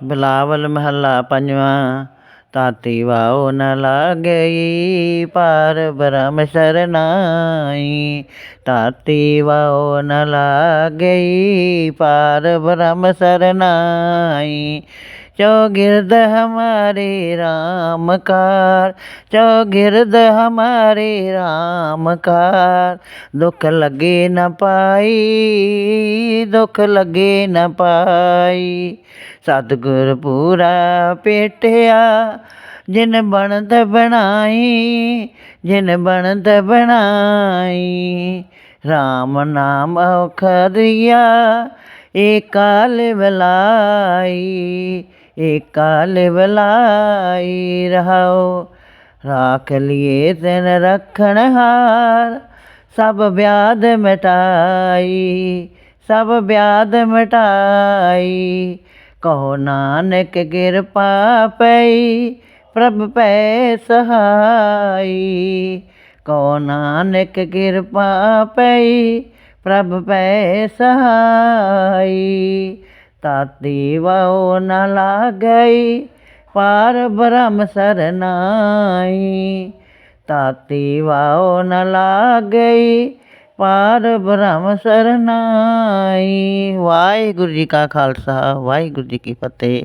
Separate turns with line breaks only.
ਬਿਲਾਵਲ ਮਹੱਲਾ ਪੰਜਵਾਂ। ਤਾਤੀ ਵਾਓ ਨ ਲਾਗਈ ਪਾਰ ਬ੍ਰਹਮ ਸਰਨਾਈ। ਤਾਤੀ ਵਾਓ ਨ ਲਾਗਈ ਪਾਰ ਬ੍ਰਹਮ ਸਰਨਾਈ। चौगिर्द हमारे राम कार, चौगिर्द हमारे राम कार। दुख लगे न पाई, दुख लगे न पाई। सतगुर पूरा भेटिया जिन बनत बनाई, जिन बनत बनाई। राम नाम औखदिया एका लिवलाई, एका लिवलाई रहाओ। राख लिए तिन रखण हार, सब व्याध मिटाई, सब व्याध मिटाई। कहो नानक किरपा पई प्रभ पै सहाई। कहो नानक किरपा पई प्रभ पै सहाई। ताती वाओ न लागई पार ब्रह्म सरनाई। ताती वाओ न लागई पार ब्रह्म सरनाई। वाहिगुरू जी का खालसा वाहिगुरू जी की फतेह।